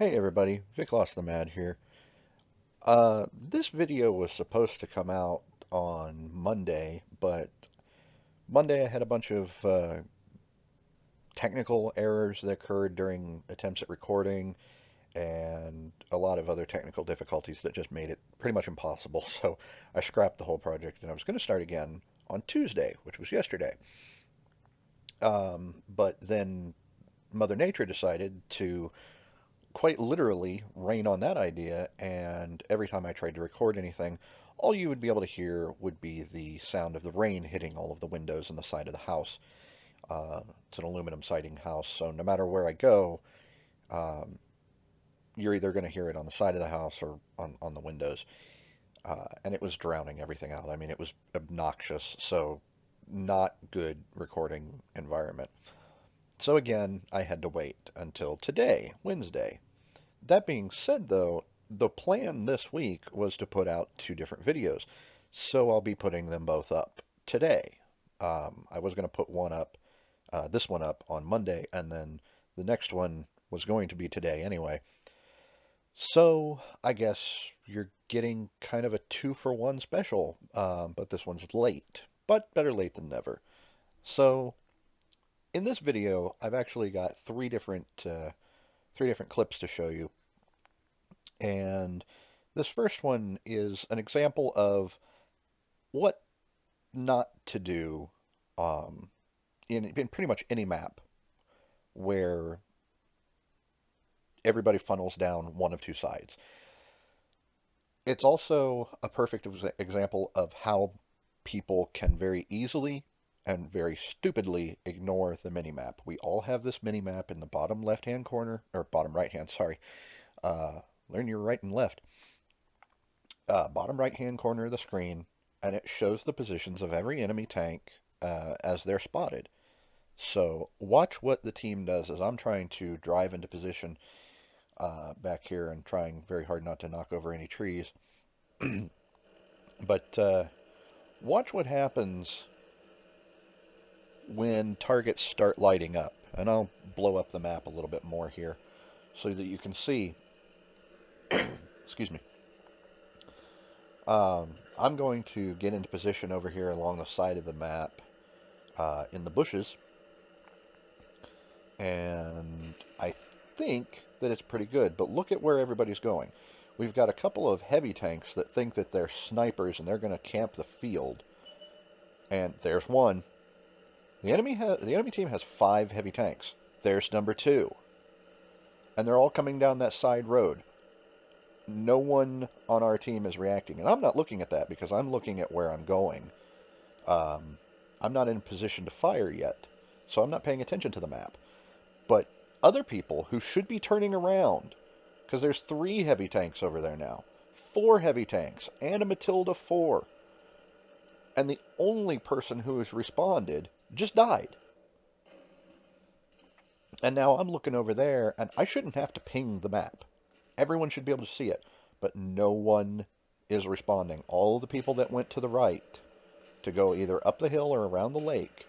Hey everybody, Vic Lost the Mad here. This video was supposed to come out on Monday, but Monday I had a bunch of technical errors that occurred during attempts at recording and a lot of other technical difficulties that just made it pretty much impossible. So I scrapped the whole project and I was going to start again on Tuesday, which was yesterday. But then Mother Nature decided to quite literally rain on that idea, and every time I tried to record anything, all you would be able to hear would be the sound of the rain hitting all of the windows in the side of the house. It's an aluminum siding house, so no matter where I go, um, you're either going to hear it on the side of the house or on the windows. And it was drowning everything out. I mean, it was obnoxious, so not good recording environment. So again, I had to wait until today, Wednesday. That being said, though, the plan this week was to put out two different videos, so I'll be putting them both up today. I was going to put one up, this one up on Monday, and then the next one was going to be today anyway. So I guess you're getting kind of a two for one special, but this one's late, but better late than never. So in this video, I've actually got three different clips to show you. And this first one is an example of what not to do in pretty much any map where everybody funnels down one of two sides. It's also a perfect example of how people can very easily and very stupidly ignore the minimap. We all have this minimap in the bottom left-hand corner, or bottom right-hand, sorry. Uh, Learn your right and left. Bottom right-hand corner of the screen, and it shows the positions of every enemy tank as they're spotted. So watch what the team does as I'm trying to drive into position back here and trying very hard not to knock over any trees. But watch what happens when targets start lighting up. And I'll blow up the map a little bit more here so that you can see. Excuse me. I'm going to get into position over here along the side of the map in the bushes, and I think that it's pretty good. But look at where everybody's going. We've got a couple of heavy tanks that think that they're snipers and they're going to camp the field. And there's one. The enemy team has 5 heavy tanks. There's number 2, and they're all coming down that side road. No one on our team is reacting, and I'm not looking at that because I'm looking at where I'm going. Um, I'm not in a position to fire yet, so I'm not paying attention to the map. But other people who should be turning around, because there's 3 heavy tanks over there now, 4 heavy tanks, and a Matilda 4, and the only person who has responded just died. And now I'm looking over there, and I shouldn't have to ping the map. Everyone should be able to see it, but no one is responding. All the people that went to the right to go either up the hill or around the lake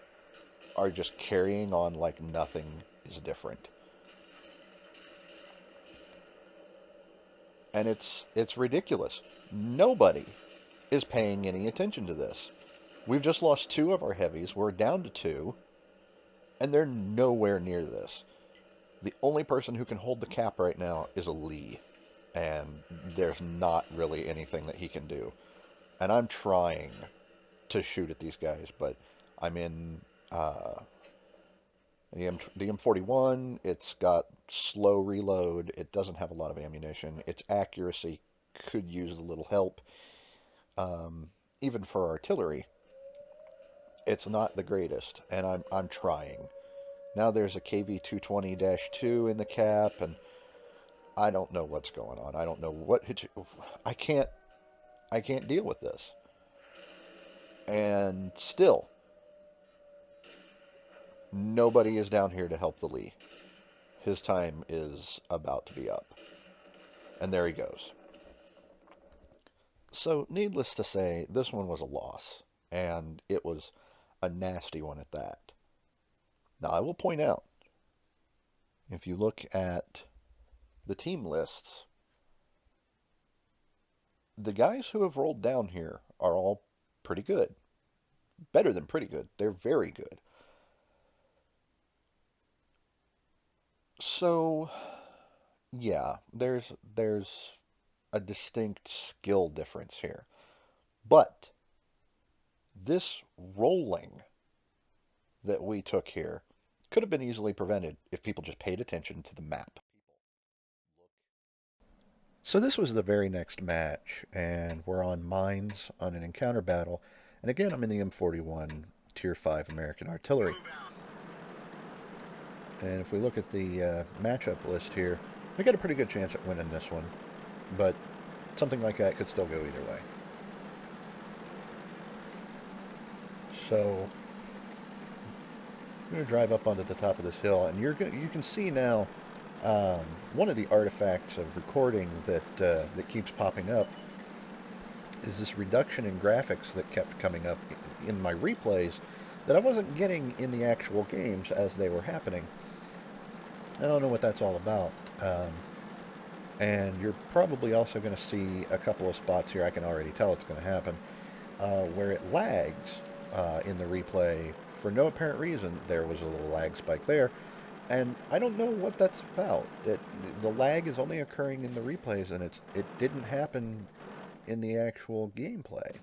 are just carrying on like nothing is different. And it's ridiculous. Nobody is paying any attention to this. We've just lost 2 of our heavies. We're down to 2, and they're nowhere near this. The only person who can hold the cap right now is a Lee, and there's not really anything that he can do. And I'm trying to shoot at these guys, but I'm in the M41. It's got slow reload. It doesn't have a lot of ammunition. Its accuracy could use a little help. Even for artillery, it's not the greatest, and I'm trying. Now there's a KV-220-2 in the cap, and I don't know what's going on. I don't know what I can't deal with this. And still, nobody is down here to help the Lee. His time is about to be up. And there he goes. So, needless to say, this one was a loss. And it was a nasty one at that. Now, I will point out, if you look at the team lists, the guys who have rolled down here are all pretty good. Better than pretty good. They're very good. So, yeah, there's a distinct skill difference here. But this rolling that we took here could have been easily prevented if people just paid attention to the map. So this was the very next match, and we're on mines on an encounter battle. And again, I'm in the M41 Tier 5 American Artillery. And if we look at the matchup list here, we got a pretty good chance at winning this one. But something like that could still go either way. So I'm going to drive up onto the top of this hill, and you can see now one of the artifacts of recording that keeps popping up is this reduction in graphics that kept coming up in my replays that I wasn't getting in the actual games as they were happening. I don't know what that's all about. And you're probably also going to see a couple of spots here, I can already tell it's going to happen, where it lags in the replay for no apparent reason. There was a little lag spike there, and I don't know what that's about. The lag is only occurring in the replays, and it didn't happen in the actual gameplay.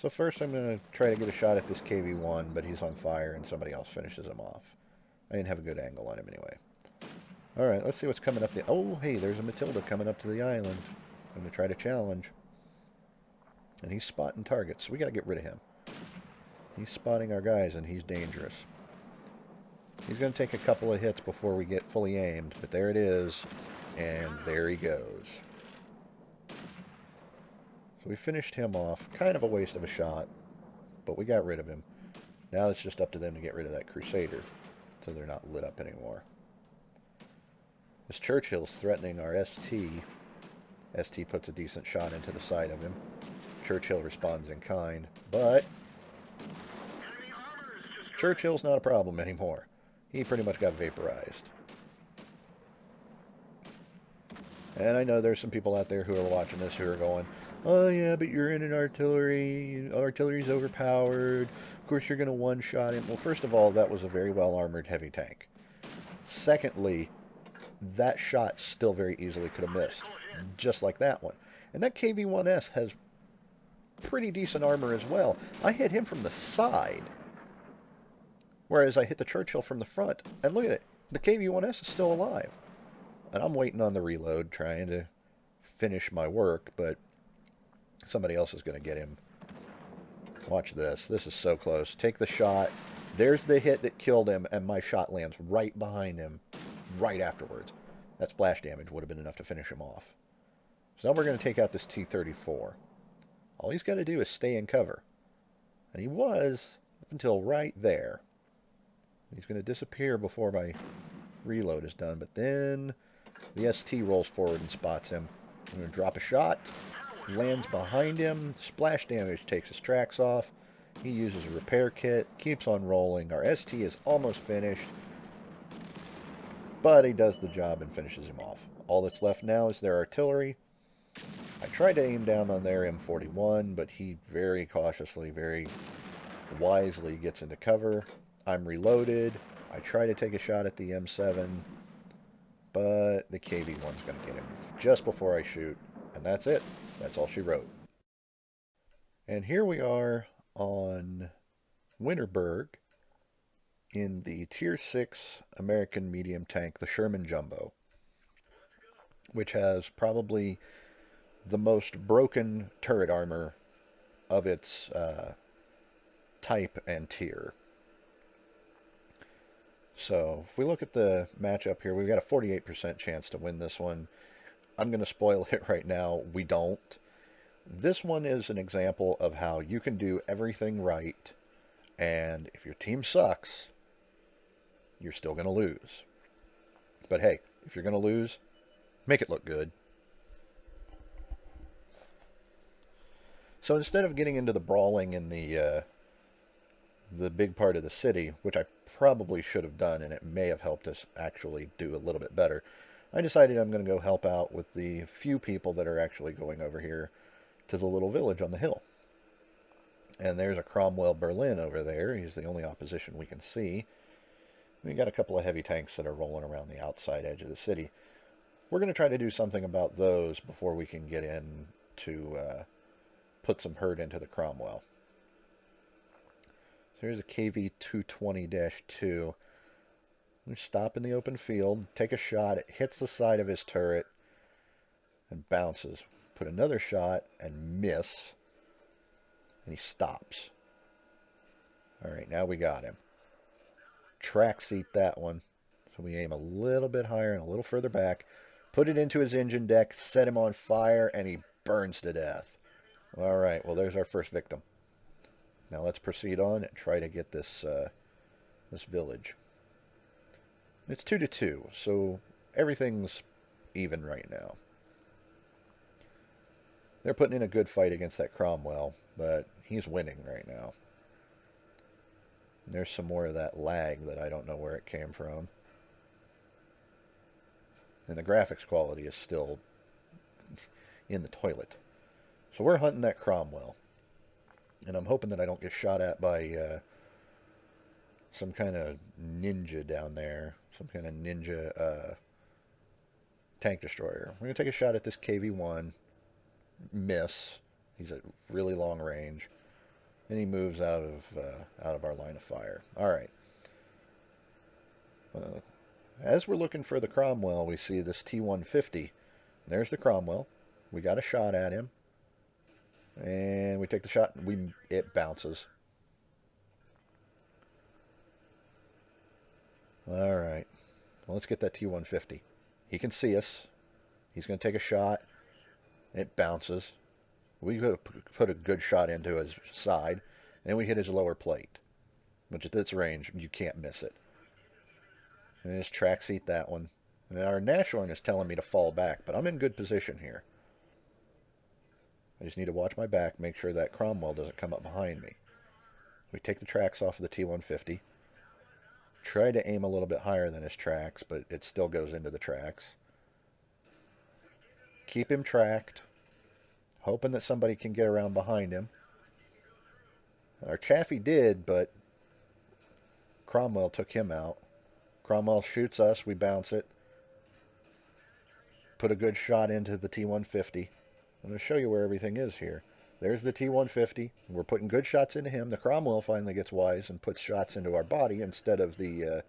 So first I'm going to try to get a shot at this KV-1, but he's on fire and somebody else finishes him off. I didn't have a good angle on him anyway. Alright, let's see what's coming up the... Oh, hey, there's a Matilda coming up to the island. I'm going to try to challenge. And he's spotting targets, so we got to get rid of him. He's spotting our guys, and he's dangerous. He's going to take a couple of hits before we get fully aimed, but there it is, and there he goes. So we finished him off. Kind of a waste of a shot, but we got rid of him. Now it's just up to them to get rid of that Crusader, so they're not lit up anymore. This Churchill's threatening our ST. ST puts a decent shot into the side of him. Churchill responds in kind, but Churchill's not a problem anymore. He pretty much got vaporized. And I know there's some people out there who are watching this who are going, oh yeah, but you're in an artillery. Artillery's overpowered. Of course you're going to one-shot him. Well, first of all, that was a very well-armored heavy tank. Secondly, that shot still very easily could have missed, just like that one. And that KV-1S has pretty decent armor as well. I hit him from the side, whereas I hit the Churchill from the front. And look at it, the KV-1S is still alive. And I'm waiting on the reload, trying to finish my work, but somebody else is going to get him. Watch this. This is so close. Take the shot. There's the hit that killed him, and my shot lands right behind him right afterwards. That splash damage would have been enough to finish him off. So now we're going to take out this T-34. All he's got to do is stay in cover. And he was up until right there. He's going to disappear before my reload is done, but then the ST rolls forward and spots him. I'm going to drop a shot. Lands behind him. Splash damage takes his tracks off. He uses a repair kit. Keeps on rolling. Our ST is almost finished. But he does the job and finishes him off. All that's left now is their artillery. I tried to aim down on their M41, but he very cautiously, very wisely gets into cover. I'm reloaded. I try to take a shot at the M7, but the KV-1's going to get him just before I shoot. And that's it. That's all she wrote. And here we are on Winterberg in the Tier 6 American medium tank, the Sherman Jumbo, which has probably the most broken turret armor of its type and tier. So if we look at the matchup here, we've got a 48% chance to win this one. I'm going to spoil it right now. We don't. This one is an example of how you can do everything right, and if your team sucks, you're still going to lose. But hey, if you're going to lose, make it look good. So instead of getting into the brawling in the big part of the city, which I probably should have done, and it may have helped us actually do a little bit better, I decided I'm going to go help out with the few people that are actually going over here to the little village on the hill. And there's a Cromwell Berlin over there. He's the only opposition we can see. We got a couple of heavy tanks that are rolling around the outside edge of the city. We're going to try to do something about those before we can get in to put some hurt into the Cromwell. So here's a KV-220-2. We stop in the open field, take a shot. It hits the side of his turret and bounces. Put another shot and miss. And he stops. All right, now we got him. Track seat that one. So we aim a little bit higher and a little further back. Put it into his engine deck, set him on fire, and he burns to death. All right, well, there's our first victim. Now let's proceed on and try to get this this village. It's 2-2, so everything's even right now. They're putting in a good fight against that Cromwell, but he's winning right now. And there's some more of that lag that I don't know where it came from. And the graphics quality is still in the toilet. So we're hunting that Cromwell. And I'm hoping that I don't get shot at by some kind of ninja down there. Some kind of ninja tank destroyer. We're going to take a shot at this KV-1. Miss. He's at really long range. And he moves out of our line of fire. All right. As we're looking for the Cromwell, we see this T-150. There's the Cromwell. We got a shot at him. And we take the shot, and it bounces. All right. Well, let's get that T-150. He can see us. He's going to take a shot. It bounces. We could have put a good shot into his side, and we hit his lower plate, which at this range, you can't miss it. And just track seat that one. And our Nashorn is telling me to fall back, but I'm in good position here. I just need to watch my back, make sure that Cromwell doesn't come up behind me. We take the tracks off of the T-150. Try to aim a little bit higher than his tracks, but it still goes into the tracks. Keep him tracked, hoping that somebody can get around behind him. Our Chaffee did, but Cromwell took him out. Cromwell shoots us, we bounce it. Put a good shot into the T-150. I'm going to show you where everything is here. There's the T-150. We're putting good shots into him. The Cromwell finally gets wise and puts shots into our body instead of the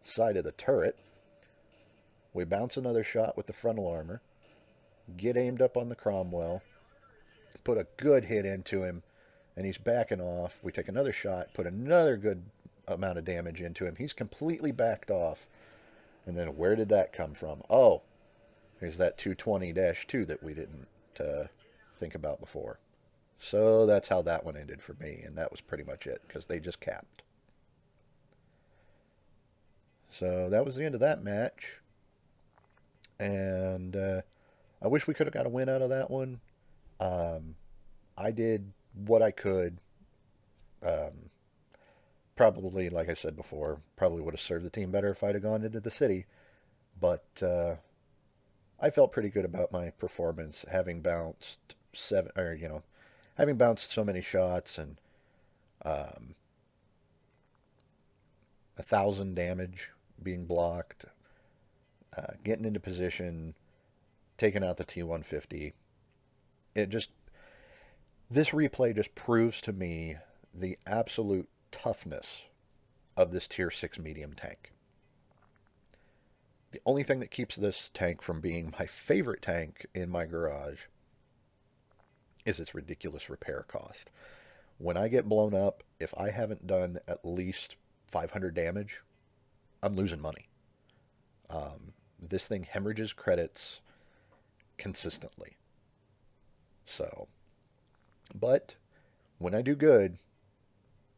side of the turret. We bounce another shot with the frontal armor. Get aimed up on the Cromwell. Put a good hit into him, and he's backing off. We take another shot, put another good amount of damage into him. He's completely backed off. And then where did that come from? Oh, there's that 220-2 that we didn't think about before. So that's how that one ended for me, and that was pretty much it, because they just capped. So that was the end of that match. And I wish we could have got a win out of that one. I did what I could. Probably, like I said before, probably would have served the team better if I'd have gone into the city. But I felt pretty good about my performance, having bounced having bounced so many shots and 1,000 damage being blocked, getting into position, taking out the T-150. This replay just proves to me the absolute toughness of this Tier 6 medium tank. The only thing that keeps this tank from being my favorite tank in my garage is its ridiculous repair cost. When I get blown up, if I haven't done at least 500 damage, I'm losing money. This thing hemorrhages credits consistently. So, but when I do good,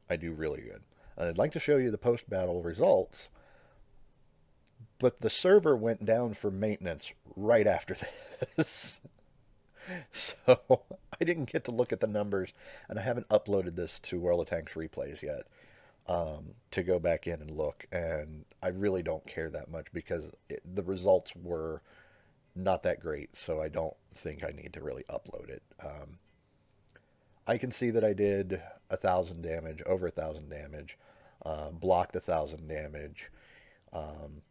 I do really good. And I'd like to show you the post-battle results, but the server went down for maintenance right after this. So I didn't get to look at the numbers, and I haven't uploaded this to World of Tanks replays yet. to go back in and look, and I really don't care that much because the results were not that great, so I don't think I need to really upload it. I can see that I did 1,000 damage, over 1,000 damage, blocked 1,000 damage. Um,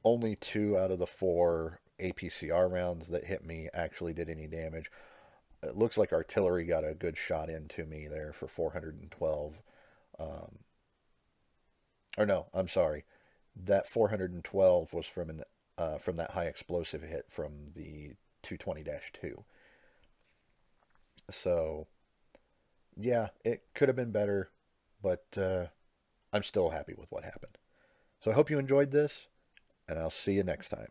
Only two out of the four APCR rounds that hit me actually did any damage. It looks like artillery got a good shot into me there for 412. Um, or no, I'm sorry. That 412 was from that high explosive hit from the 220-2. So yeah, it could have been better, but I'm still happy with what happened. So I hope you enjoyed this, and I'll see you next time.